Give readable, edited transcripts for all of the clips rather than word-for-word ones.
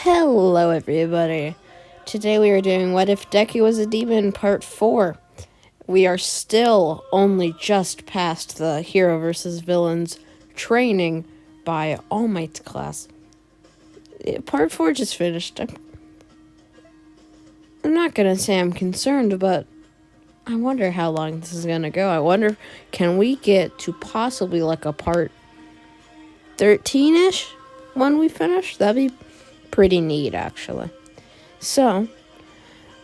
Hello, everybody. Today we are doing What If Deku Was a Demon Part 4. We are still only just past the Hero vs. Villains training by All Might's class. Part 4 just finished. I'm not gonna say I'm concerned, but I wonder how long this is gonna go. I wonder, can we get to possibly like a part 13-ish when we finish? That'd be pretty neat, actually. So,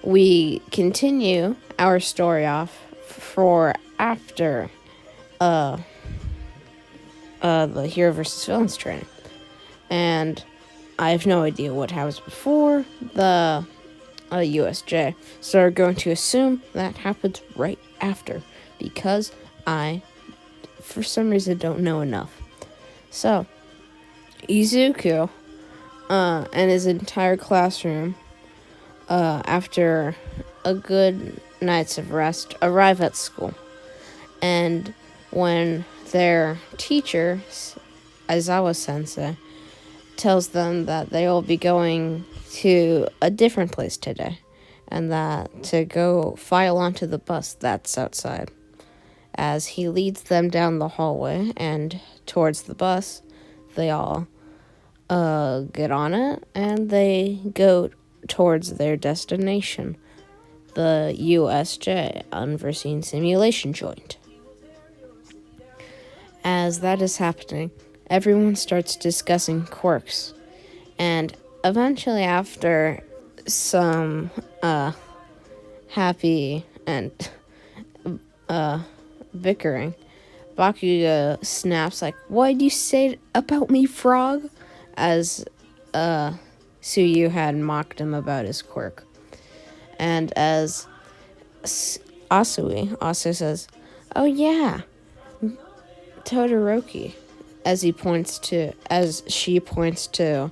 we continue our story off for after the Hero vs. Villains training. And I have no idea what happens before the USJ. So we're going to assume that happens right after, because I, for some reason, don't know enough. So, Izuku and his entire classroom, after a good night's of rest, arrive at school. And when their teacher, Aizawa-sensei, tells them that they will be going to a different place today, and that to go file onto the bus that's outside. As he leads them down the hallway and towards the bus, they all get on it, and they go towards their destination, the USJ, Unforeseen Simulation Joint. As that is happening, everyone starts discussing quirks, and eventually, after some happy and bickering, Bakugo snaps like, "What'd you say about me, frog?" As Suyu had mocked him about his quirk. And as Asui also says, "Oh yeah, Todoroki," as she points to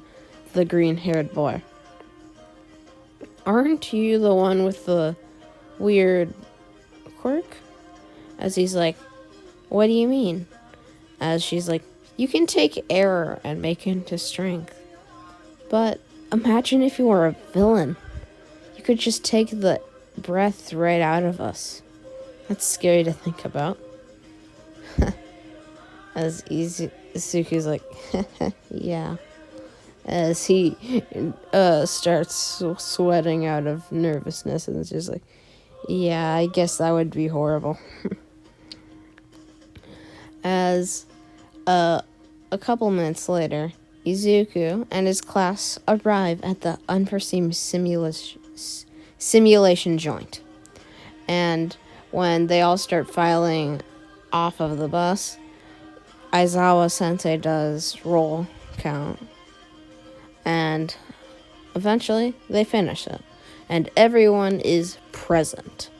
the green-haired boy. "Aren't you the one with the weird quirk?" As he's like, "What do you mean?" As she's like, "You can take error and make it into strength. But imagine if you were a villain. You could just take the breath right out of us. That's scary to think about." As Izuku's like, "Yeah." As he starts sweating out of nervousness, and it's just like, "Yeah, I guess that would be horrible." As a couple minutes later, Izuku and his class arrive at the Unforeseen Simulation Joint. And when they all start filing off of the bus, Aizawa-sensei does roll count. And eventually, they finish it. And everyone is present.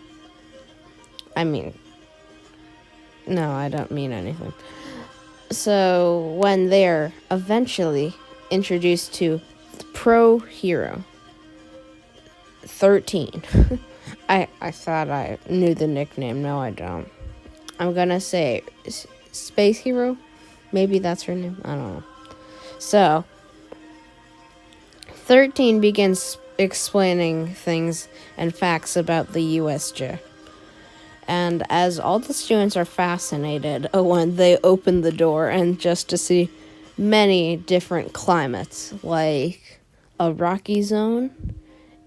I mean, no, I don't mean anything. So, when they're eventually introduced to Pro Hero 13. I thought I knew the nickname. No, I don't. I'm gonna say Space Hero. Maybe that's her name. I don't know. So, 13 begins explaining things and facts about the USJ. And as all the students are fascinated when they open the door, and just to see many different climates, like a rocky zone,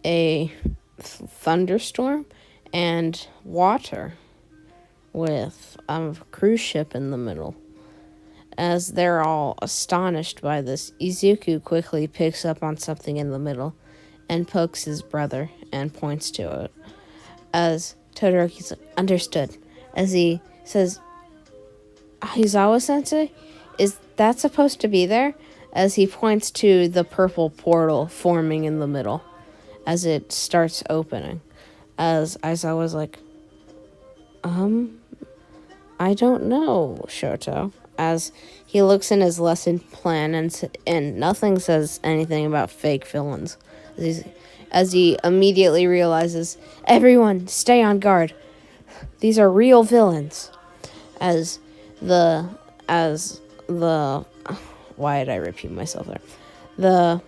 a thunderstorm, and water with a cruise ship in the middle. As they're all astonished by this, Izuku quickly picks up on something in the middle and pokes his brother and points to it. As Todoroki's like, "Understood." As he says, "Aizawa-sensei, is that supposed to be there?" As he points to the purple portal forming in the middle as it starts opening. As Aizawa's like, I don't know, Shoto." As he looks in his lesson plan, and nothing says anything about fake villains. As he immediately realizes, "Everyone, stay on guard. These are real villains." As the why did I repeat myself there? The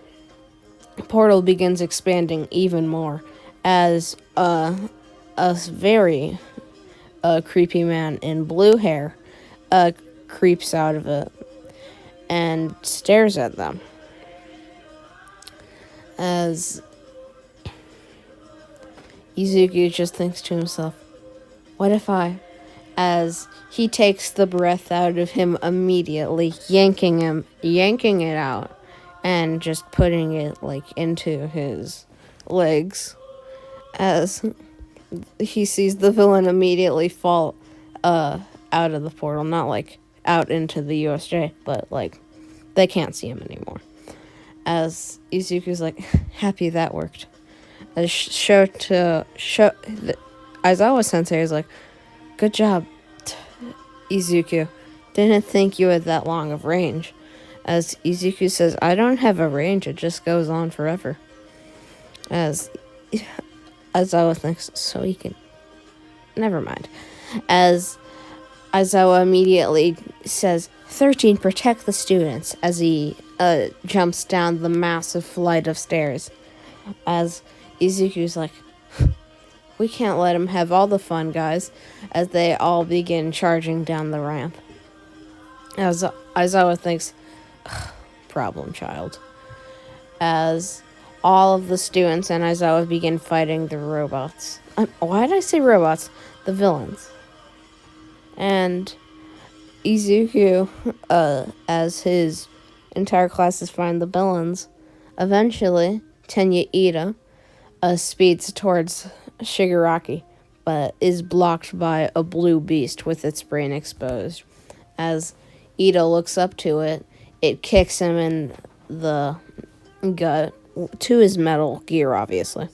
portal begins expanding even more as a very creepy man in blue hair creeps out of it and stares at them. As Izuku just thinks to himself, what if I... As he takes the breath out of him immediately, yanking it out, and just putting it, like, into his legs. As he sees the villain immediately fall out of the portal. Not, like, out into the USJ, but, like, they can't see him anymore. As Izuku's like, happy that worked. As Aizawa-sensei is like, good job, Izuku. Didn't think you had that long of range. As Izuku says, I don't have a range, it just goes on forever. As Aizawa thinks, so he can... Never mind. As Aizawa immediately says, 13, protect the students, as he jumps down the massive flight of stairs. As Izuku's like, we can't let him have all the fun, guys, as they all begin charging down the ramp. As Aizawa thinks, problem child. As all of the students and Aizawa begin fighting the robots. Why did I say robots? The villains. And Izuku, as his entire class is fighting the villains, eventually Tenya Ida speeds towards Shigaraki, but is blocked by a blue beast with its brain exposed. As Ida looks up to it, it kicks him in the gut, to his metal gear, obviously.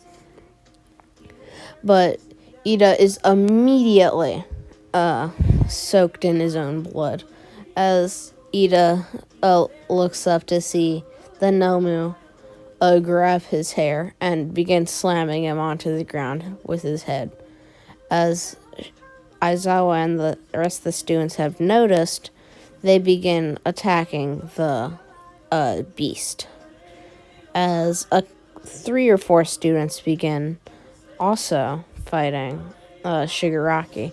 But Ida is immediately soaked in his own blood, as Ida looks up to see the Nomu grab his hair and begin slamming him onto the ground with his head. As Aizawa and the rest of the students have noticed, they begin attacking the beast. As 3 or 4 students begin also fighting Shigaraki,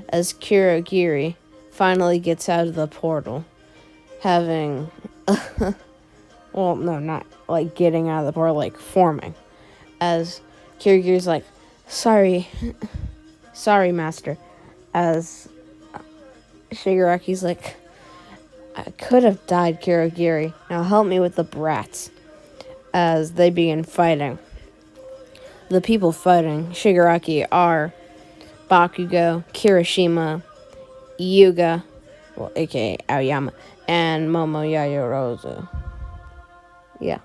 as Kurogiri finally gets out of the portal, having... well, no, not like getting out of the portal, like forming. As Kurogiri's like, sorry, master. As Shigaraki's like, I could have died, Kurogiri. Now help me with the brats. As they begin fighting. The people fighting Shigaraki are Bakugo, Kirishima, Yuga, well, aka Aoyama, and Momo Yayorozu. Yeah.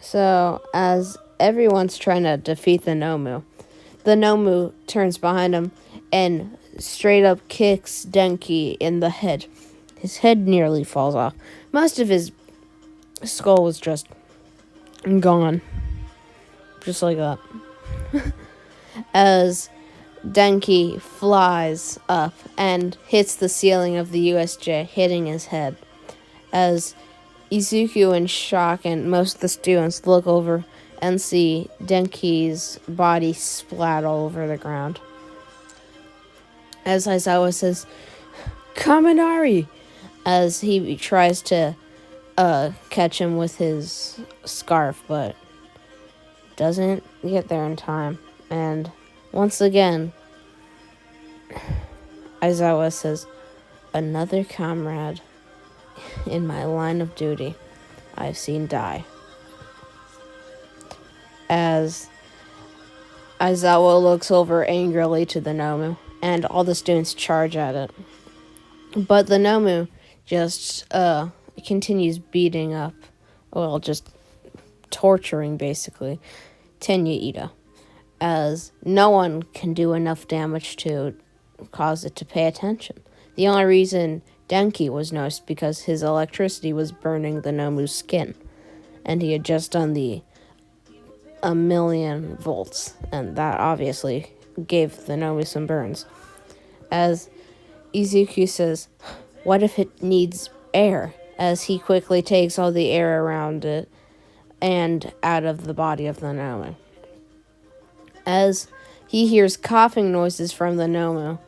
So, as everyone's trying to defeat the Nomu turns behind him and straight up kicks Denki in the head. His head nearly falls off. Most of his skull was just gone. Just like that. As Denki flies up and hits the ceiling of the USJ, hitting his head. As Izuku in shock and most of the students look over and see Denki's body splat all over the ground. As Aizawa says, Kaminari! As he tries to catch him with his scarf, but doesn't get there in time. And once again, Aizawa says, another comrade in my line of duty I've seen die. As Aizawa looks over angrily to the Nomu, and all the students charge at it. But the Nomu just continues beating up, well, just torturing, basically, Tenya Ida, as no one can do enough damage to cause it to pay attention. The only reason Denki was noticed because his electricity was burning the Nomu's skin, and he had just done the 1,000,000 volts, and that obviously gave the Nomu some burns. As Izuku says, what if it needs air? As he quickly takes all the air around it and out of the body of the Nomu. As he hears coughing noises from the Nomu,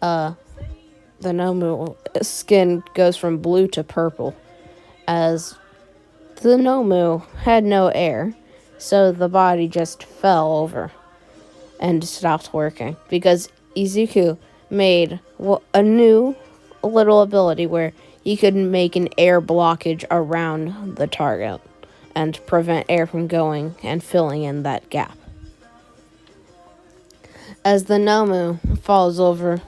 the Nomu skin goes from blue to purple, as the Nomu had no air, so the body just fell over and stopped working, because Izuku made a new little ability where he could make an air blockage around the target and prevent air from going and filling in that gap. As the Nomu falls over,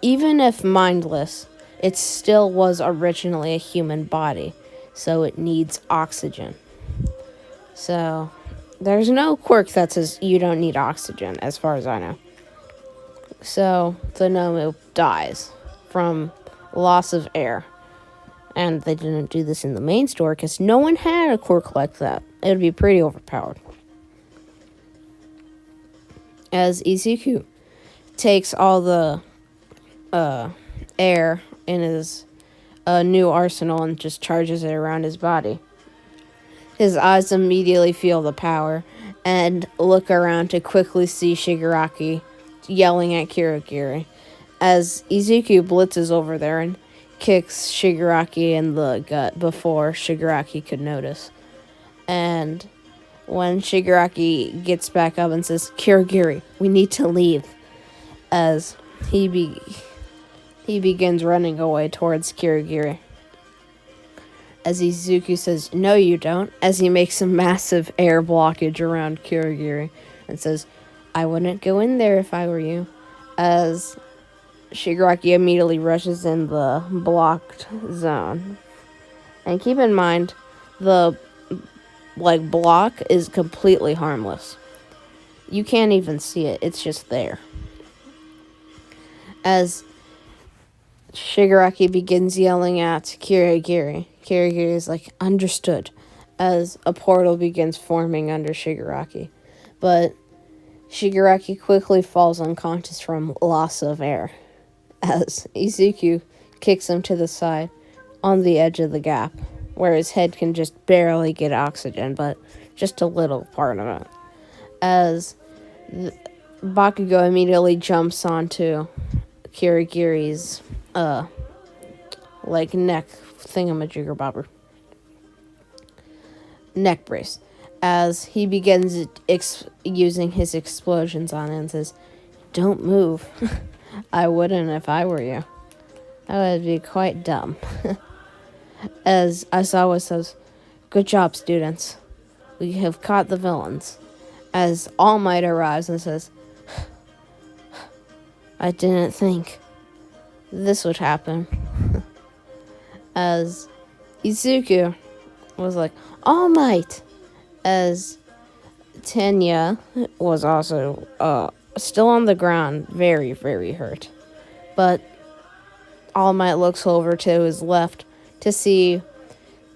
even if mindless, it still was originally a human body, so it needs oxygen. So there's no quirk that says you don't need oxygen, as far as I know. So the Nomu dies from loss of air. And they didn't do this in the main story because no one had a quirk like that. It would be pretty overpowered. As Izuku takes all the air in his new arsenal and just charges it around his body, his eyes immediately feel the power and look around to quickly see Shigaraki yelling at Kirigiri, as Izuku blitzes over there and kicks Shigaraki in the gut before Shigaraki could notice. And when Shigaraki gets back up and says, "Kirigiri, we need to leave," as he begins running away towards Kirigiri. As Izuku says, "No, you don't," as he makes a massive air blockage around Kirigiri and says, "I wouldn't go in there if I were you," as Shigaraki immediately rushes in the blocked zone. And keep in mind, the block is completely harmless. You can't even see it. It's just there. As Shigaraki begins yelling at Kirigiri, Kirigiri is like, "Understood," as a portal begins forming under Shigaraki. But Shigaraki quickly falls unconscious from loss of air, as Izuku kicks him to the side on the edge of the gap, where his head can just barely get oxygen, but just a little part of it. As Bakugo immediately jumps onto Kirigiri's neck thingamajigger-bobber, neck brace, as he begins using his explosions on it and says, "Don't move." I wouldn't if I were you. That would be quite dumb. As Aizawa says, "Good job, students. We have caught the villains." As All Might arrives and says, "I didn't think this would happen." As Izuku was like, "All Might," as Tenya was also still on the ground, very, very hurt. But All Might looks over to his left to see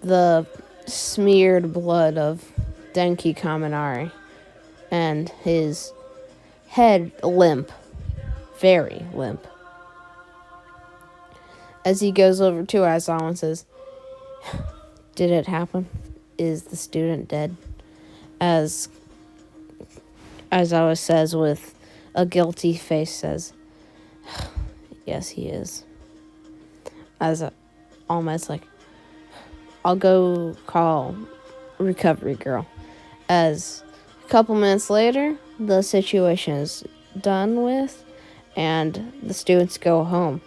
the smeared blood of Denki Kaminari and his head limp, very limp. As he goes over to Aizawa and says, "Did it happen? Is the student dead?" As Aizawa says with a guilty face, says, "Yes, he is." As All Might's like, "I'll go call Recovery Girl." As a couple minutes later, the situation is done with, and the students go home.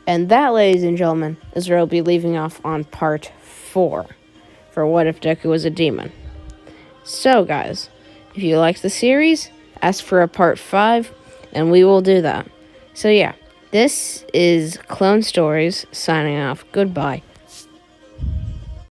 And that, ladies and gentlemen, is where I'll be leaving off on part 4 for What If Deku Was a Demon. So, guys, if you like the series, ask for a part 5, and we will do that. So, yeah, this is Clone Stories signing off. Goodbye.